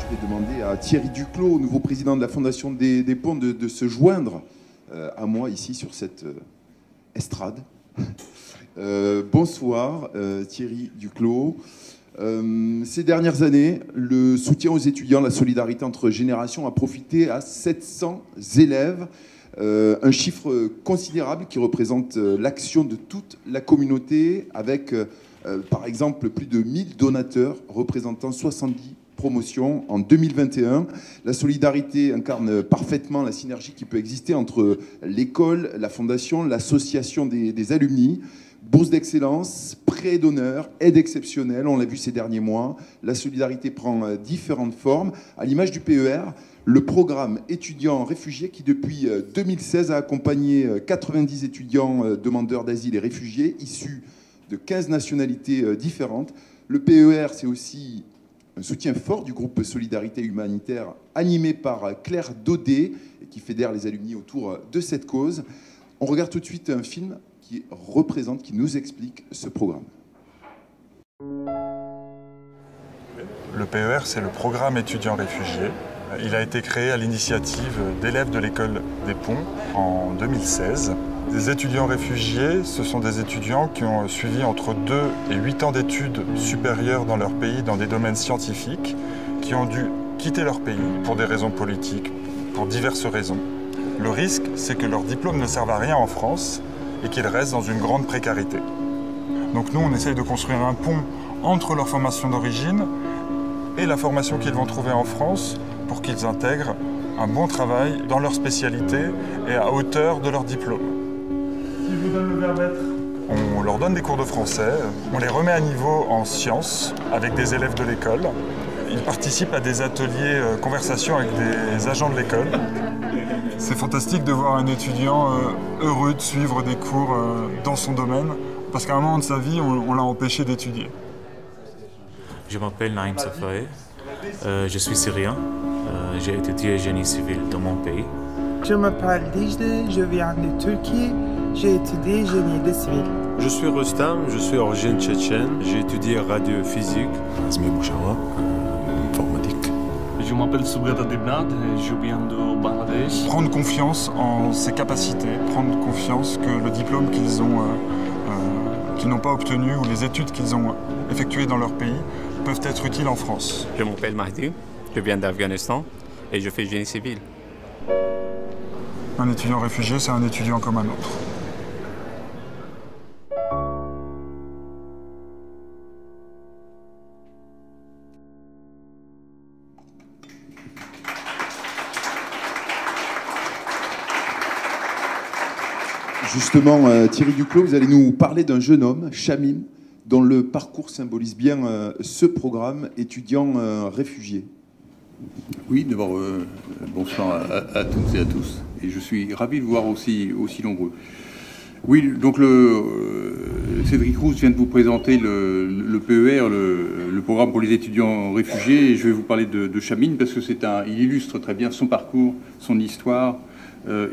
Je vais demander à Thierry Duclos, nouveau président de la Fondation des Ponts, de se joindre à moi ici sur cette estrade. Bonsoir Thierry Duclos. Ces dernières années, le soutien aux étudiants, la solidarité entre générations a profité à 700 élèves, un chiffre considérable qui représente l'action de toute la communauté avec, par exemple, plus de 1000 donateurs représentant 70 promotions en 2021. La solidarité incarne parfaitement la synergie qui peut exister entre l'école, la fondation, l'association des alumni. Bourse d'excellence, prêt d'honneur, aide exceptionnelle, on l'a vu ces derniers mois. La solidarité prend différentes formes. À l'image du PER, le programme étudiants réfugiés qui depuis 2016 a accompagné 90 étudiants demandeurs d'asile et réfugiés issus de 15 nationalités différentes. Le PER, c'est aussi un soutien fort du groupe Solidarité Humanitaire animé par Claire Daudet et qui fédère les alumni autour de cette cause. On regarde tout de suite un film qui représente, qui nous explique ce programme. Le PER, c'est le programme étudiants réfugiés. Il a été créé à l'initiative d'élèves de l'école des Ponts en 2016. Des étudiants réfugiés, ce sont des étudiants qui ont suivi entre 2 et 8 ans d'études supérieures dans leur pays dans des domaines scientifiques, qui ont dû quitter leur pays pour des raisons politiques, pour diverses raisons. Le risque, c'est que leur diplôme ne serve à rien en France et qu'ils restent dans une grande précarité. Donc nous, on essaye de construire un pont entre leur formation d'origine et la formation qu'ils vont trouver en France pour qu'ils intègrent un bon travail dans leur spécialité et à hauteur de leur diplôme. Si je vous donne le verbe être. On leur donne des cours de français, on les remet à niveau en sciences avec des élèves de l'école. Ils participent à des ateliers conversation avec des agents de l'école. C'est fantastique de voir un étudiant heureux de suivre des cours dans son domaine, parce qu'à un moment de sa vie, on l'a empêché d'étudier. Je m'appelle Naïm Safaé, je suis syrien, j'ai étudié génie civil dans mon pays. Je m'appelle Dijdé, je viens de Turquie, j'ai étudié génie civil. Je suis Rustam, je suis d'origine tchétchène, j'ai étudié radiophysique. Azmi Bouchawa, informatique. Je m'appelle Subrat Adibnad et je viens de Bangladesh. Prendre confiance en ses capacités, prendre confiance que le diplôme qu'ils n'ont pas obtenu ou les études qu'ils ont effectuées dans leur pays peuvent être utiles en France. Je m'appelle Mahdi, je viens d'Afghanistan et je fais génie civil. Un étudiant réfugié, c'est un étudiant comme un autre. Justement, Thierry Duclos, vous allez nous parler d'un jeune homme, Chamim, dont le parcours symbolise bien ce programme étudiant réfugié. Oui, d'abord, bonsoir à toutes et à tous. Et je suis ravi de vous voir aussi nombreux. Oui, donc Cédric Rousse vient de vous présenter le PER, le programme pour les étudiants réfugiés. Et je vais vous parler de Chamim parce que il illustre très bien son parcours, son histoire,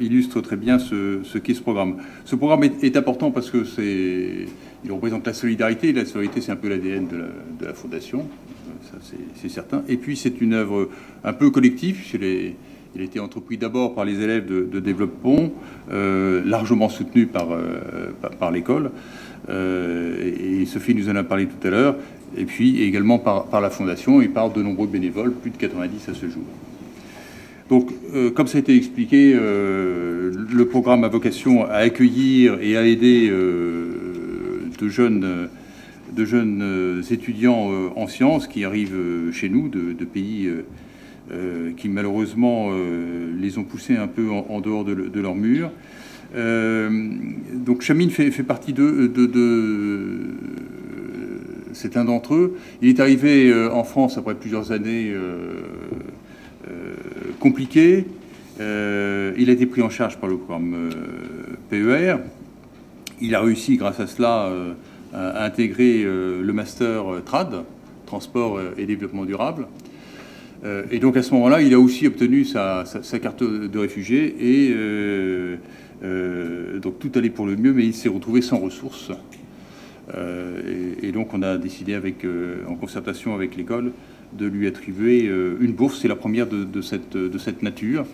illustre très bien ce qu'est ce programme. Ce programme est important parce que il représente la solidarité. La solidarité, c'est un peu l'ADN de la Fondation, ça c'est certain. Et puis c'est une œuvre un peu collective. Il a été entrepris d'abord par les élèves de Développement, largement soutenu par l'école. Et Sophie nous en a parlé tout à l'heure. Et puis également par la Fondation et par de nombreux bénévoles, plus de 90 à ce jour. Donc, comme ça a été expliqué, le programme a vocation à accueillir et à aider de jeunes étudiants en sciences qui arrivent chez nous de pays qui malheureusement les ont poussés un peu en dehors de leur mur. Donc Chamim fait partie c'est un d'entre eux. Il est arrivé en France après plusieurs années compliquées. Il a été pris en charge par le programme PER. Il a réussi grâce à cela à intégrer le master TRAD, Transport et Développement Durable. Et donc à ce moment-là, il a aussi obtenu sa carte de réfugié et donc tout allait pour le mieux, mais il s'est retrouvé sans ressources. Et donc on a décidé, en concertation avec l'école, de lui attribuer une bourse. C'est la première de cette nature.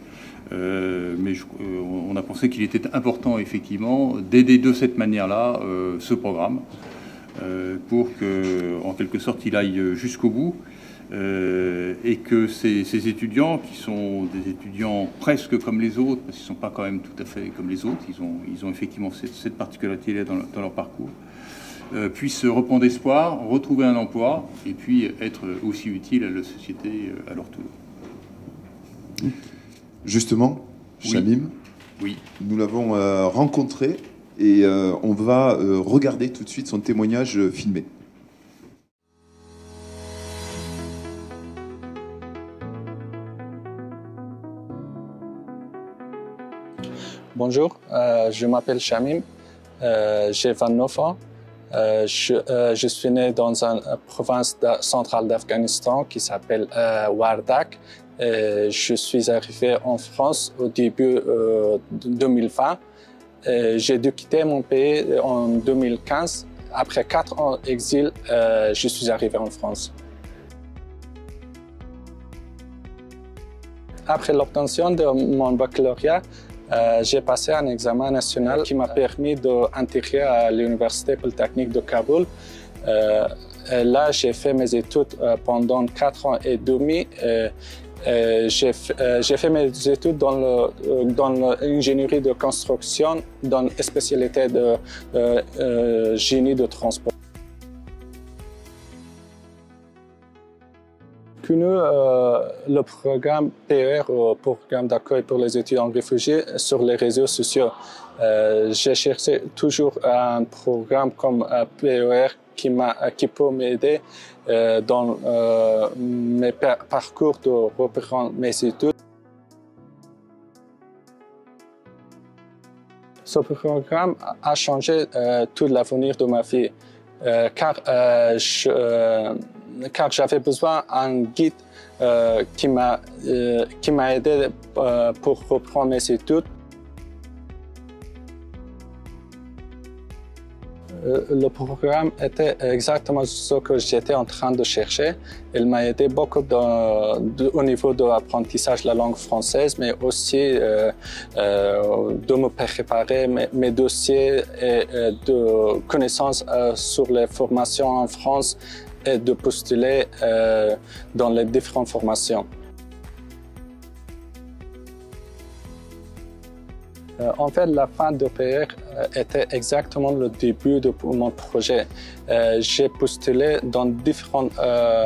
Mais on a pensé qu'il était important, effectivement, d'aider de cette manière-là ce programme pour qu'en quelque sorte, il aille jusqu'au bout et que ces étudiants, qui sont des étudiants presque comme les autres, parce qu'ils ne sont pas quand même tout à fait comme les autres, ils ont effectivement cette particularité-là dans leur parcours, puissent reprendre espoir, retrouver un emploi et puis être aussi utiles à la société à leur tour. Justement, Shamim, oui. Nous l'avons rencontré et on va regarder tout de suite son témoignage filmé. Bonjour, je m'appelle Shamim, j'ai 29 ans. Je suis né dans une province centrale d'Afghanistan qui s'appelle Wardak. Je suis arrivé en France au début 2020. J'ai dû quitter mon pays en 2015. Après 4 ans d'exil, je suis arrivé en France. Après l'obtention de mon baccalauréat, j'ai passé un examen national qui m'a permis d'intégrer à l'Université polytechnique de Kaboul. Là, j'ai fait mes études pendant 4 ans et demi. J'ai fait mes études dans l'ingénierie de construction, dans la spécialité de génie de transport. Le programme PER, programme d'accueil pour les étudiants réfugiés, sur les réseaux sociaux. J'ai cherché toujours un programme comme PER qui peut m'aider dans mes parcours de reprendre mes études. Ce programme a changé tout l'avenir de ma vie, car j'avais besoin d'un guide qui m'a aidé pour reprendre mes études. Le programme était exactement ce que j'étais en train de chercher. Il m'a aidé beaucoup au niveau de l'apprentissage de la langue française, mais aussi de me préparer mes dossiers et de connaissances sur les formations en France et de postuler dans les différentes formations. En fait, la fin de PR était exactement le début de mon projet. J'ai postulé dans différentes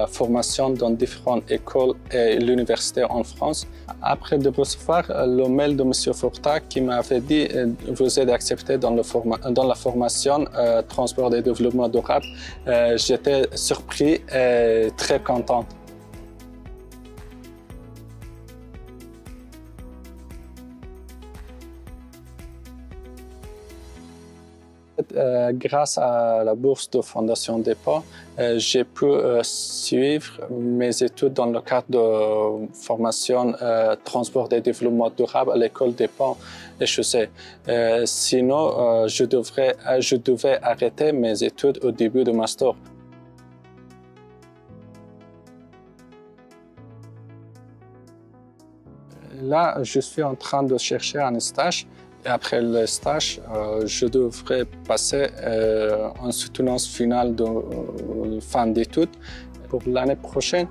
formations, dans différentes écoles et l'université en France. Après de recevoir le mail de M. Forta qui m'avait dit « Vous êtes accepté dans la formation Transport et Développement durable », j'étais surpris et très content. Grâce à la bourse de Fondation Dépôt, j'ai pu suivre mes études dans le cadre de formation Transport et Développement durable à l'école Dépôt HEC. Sinon, je devais arrêter mes études au début de master. Là, je suis en train de chercher un stage. Et après le stage, je devrais passer en soutenance finale de fin d'études. Pour l'année prochaine,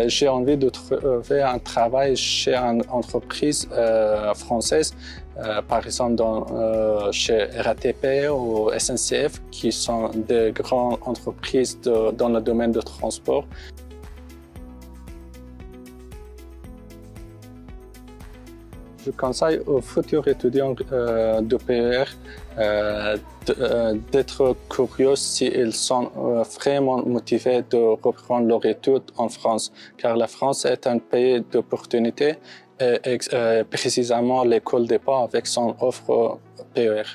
j'ai envie de trouver un travail chez une entreprise française, par exemple chez RATP ou SNCF, qui sont des grandes entreprises dans le domaine du transport. Je conseille aux futurs étudiants de PER d'être curieux s'ils sont vraiment motivés de reprendre leurs études en France, car la France est un pays d'opportunités et précisément l'école Dépôt avec son offre PER.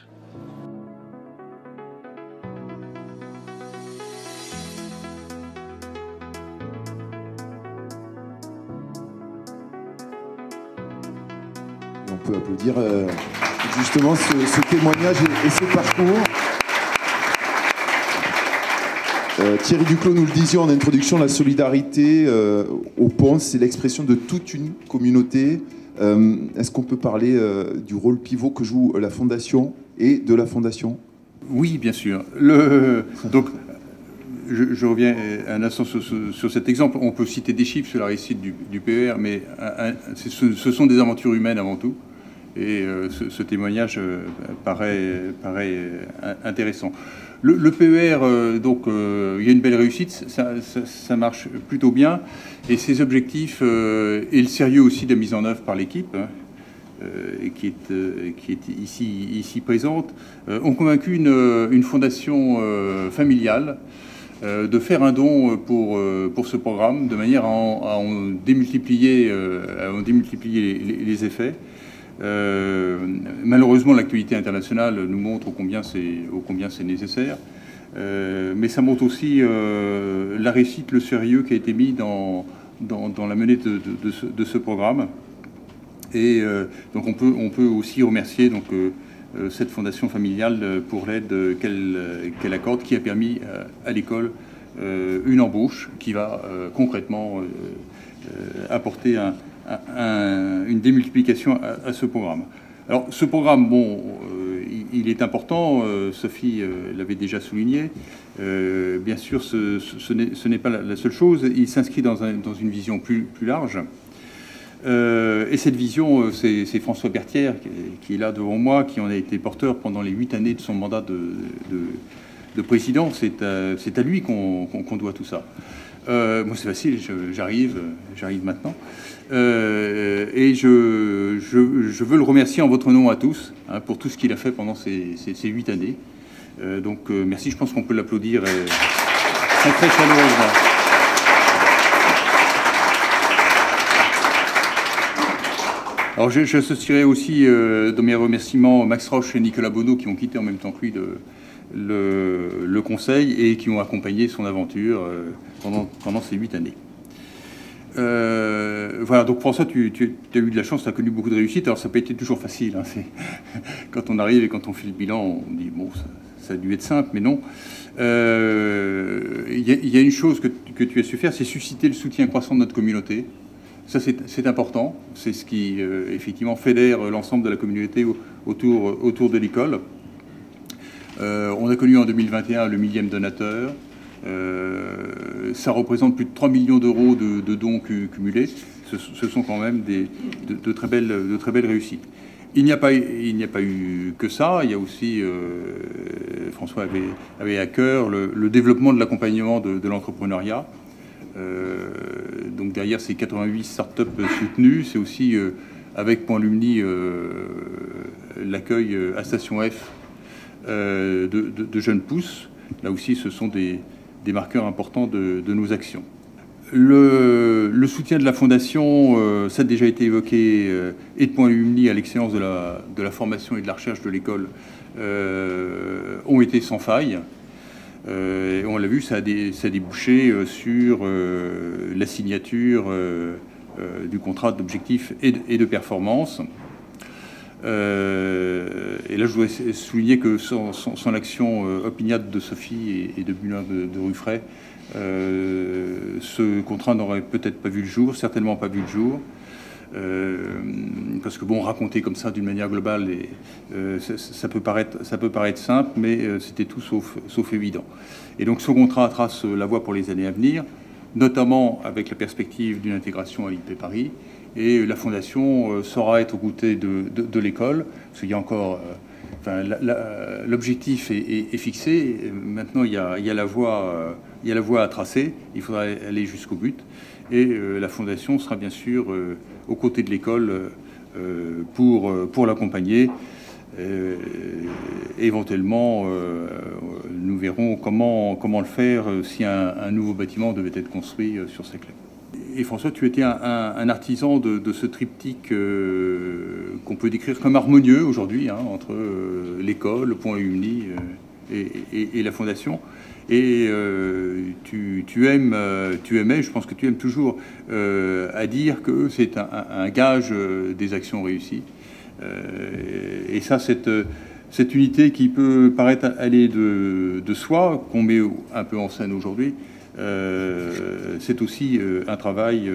On peut applaudir justement ce témoignage et ce parcours. Thierry Duclos nous le disait en introduction, la solidarité au pont, c'est l'expression de toute une communauté. Est-ce qu'on peut parler du rôle pivot que joue la Fondation et de la Fondation? Oui, bien sûr. Donc, je reviens un instant sur cet exemple. On peut citer des chiffres sur la réussite du PER, mais ce sont des aventures humaines avant tout. Et ce témoignage paraît intéressant. Le PER, donc, il y a une belle réussite, ça marche plutôt bien. Et ses objectifs et le sérieux aussi de la mise en œuvre par l'équipe, qui est ici présente, ont convaincu une fondation familiale de faire un don pour ce programme, de manière à en démultiplier les effets. Malheureusement, l'actualité internationale nous montre ô combien c'est nécessaire, mais ça montre aussi la réussite, le sérieux qui a été mis dans la menée de ce programme. Et donc on peut aussi remercier donc, cette fondation familiale pour l'aide qu'elle accorde, qui a permis à l'école une embauche qui va concrètement apporter une démultiplication à ce programme. Alors ce programme, bon, il est important, Sophie l'avait déjà souligné, bien sûr ce n'est pas la seule chose, il s'inscrit dans une vision plus large. Et cette vision, c'est François Berthière qui est là devant moi, qui en a été porteur pendant les 8 années de son mandat de président. C'est à lui qu'on doit tout ça. Moi c'est facile, j'arrive maintenant. Et je veux le remercier en votre nom à tous, hein, pour tout ce qu'il a fait pendant ces 8 années. Donc merci, je pense qu'on peut l'applaudir très chaleureusement. Alors j'associerai aussi dans mes remerciements Max Roche et Nicolas Bonneau, qui ont quitté en même temps que lui le conseil et qui ont accompagné son aventure pendant ces 8 années. Voilà, donc François, tu as eu de la chance, tu as connu beaucoup de réussite. Alors ça n'a pas été toujours facile, hein, quand on arrive et quand on fait le bilan, on dit bon, ça a dû être simple, mais non. Il y a une chose que tu as su faire, c'est susciter le soutien croissant de notre communauté. Ça, c'est important. C'est ce qui, effectivement, fédère l'ensemble de la communauté autour de l'école. On a connu en 2021 le 1000e donateur. Ça représente plus de 3 millions d'euros de dons cumulés. Ce sont quand même de très belles réussites. Il n'y a pas eu que ça. Il y a aussi, François avait à cœur le développement de l'accompagnement de l'entrepreneuriat. Donc derrière ces 88 startups soutenues, c'est aussi avec Point Lumni l'accueil à Station F de jeunes pousses. Là aussi, ce sont des marqueurs importants de nos actions. Le soutien de la Fondation, ça a déjà été évoqué, et de Point Lumni à l'excellence de la formation et de la recherche de l'école, ont été sans faille. Et on l'a vu, ça a débouché sur la signature du contrat d'objectifs et de performance. Et là, je voudrais souligner que sans l'action opiniâtre de Sophie et de Benoît de Ruffray, ce contrat n'aurait peut-être pas vu le jour, certainement pas vu le jour. Parce que bon, raconter comme ça d'une manière globale, ça peut paraître simple, mais c'était tout sauf évident. Et donc ce contrat trace la voie pour les années à venir, notamment avec la perspective d'une intégration à l'IP Paris, et la Fondation saura être aux côtés de l'école, parce qu'il y a encore... l'objectif est fixé, maintenant il y a la voie à tracer, il faudra aller jusqu'au but, et la Fondation sera bien sûr aux côtés de l'école pour l'accompagner. Éventuellement, nous verrons comment le faire si un nouveau bâtiment devait être construit sur Saclay. Et François, tu étais un artisan de ce triptyque qu'on peut décrire comme harmonieux aujourd'hui, hein, entre l'école, le Point Lumni et la Fondation. Et tu aimais, je pense que tu aimes toujours, à dire que c'est un gage des actions réussies. Et ça, cette Cette unité qui peut paraître aller de soi, qu'on met un peu en scène aujourd'hui, c'est aussi un travail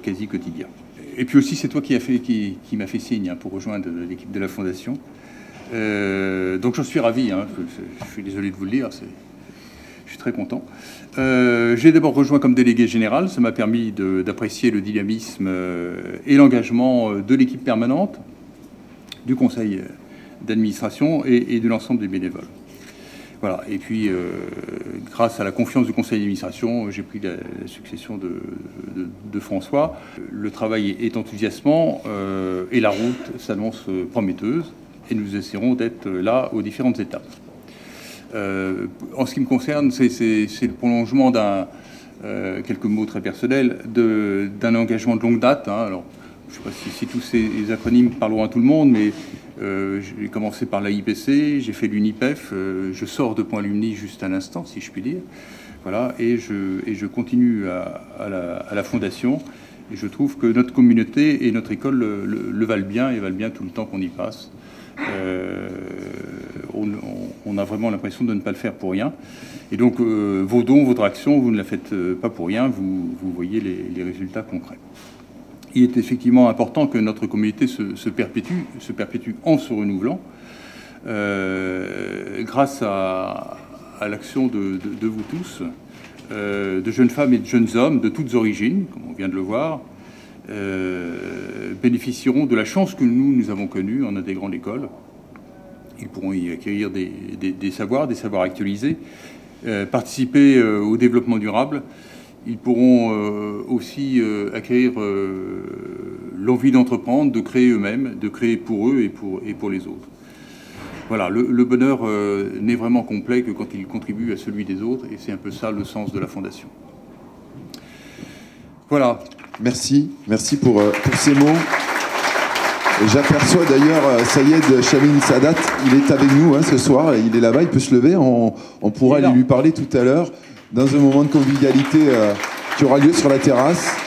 quasi quotidien. Et puis aussi, c'est toi qui m'a fait signe pour rejoindre l'équipe de la Fondation. Donc j'en suis ravi, hein, je suis désolé de vous le dire, je suis très content. J'ai d'abord rejoint comme délégué général, ça m'a permis d'apprécier le dynamisme et l'engagement de l'équipe permanente, du conseil d'administration et de l'ensemble des bénévoles. Voilà. Et puis, grâce à la confiance du conseil d'administration, j'ai pris la succession de François. Le travail est enthousiasmant et la route s'annonce prometteuse et nous essaierons d'être là aux différentes étapes. En ce qui me concerne, c'est le prolongement quelques mots très personnels, d'un engagement de longue date. Hein. Alors, je ne sais pas si tous ces acronymes parleront à tout le monde, mais j'ai commencé par l'AIPC, j'ai fait l'UNIPEF, je sors de Point Lumni juste à l'instant, si je puis dire. Voilà, et je continue à la Fondation. Et je trouve que notre communauté et notre école le valent bien, et valent bien tout le temps qu'on y passe. On a vraiment l'impression de ne pas le faire pour rien. Et donc, vos dons, votre action, vous ne la faites pas pour rien, vous voyez les résultats concrets. Il est effectivement important que notre communauté se perpétue en se renouvelant, grâce à l'action de vous tous, de jeunes femmes et de jeunes hommes de toutes origines, comme on vient de le voir, bénéficieront de la chance que nous avons connue en intégrant l'école. Ils pourront y acquérir des savoirs actualisés, participer au développement durable. Ils pourront aussi acquérir l'envie d'entreprendre, de créer eux-mêmes, de créer pour eux et pour les autres. Voilà, le bonheur n'est vraiment complet que quand il contribue à celui des autres, et c'est un peu ça le sens de la Fondation. Voilà. Merci pour ces mots. J'aperçois d'ailleurs Sayed Chamin Sadat, il est avec nous ce soir, il est là-bas, il peut se lever, on pourra aller lui parler tout à l'heure dans un moment de convivialité qui aura lieu sur la terrasse.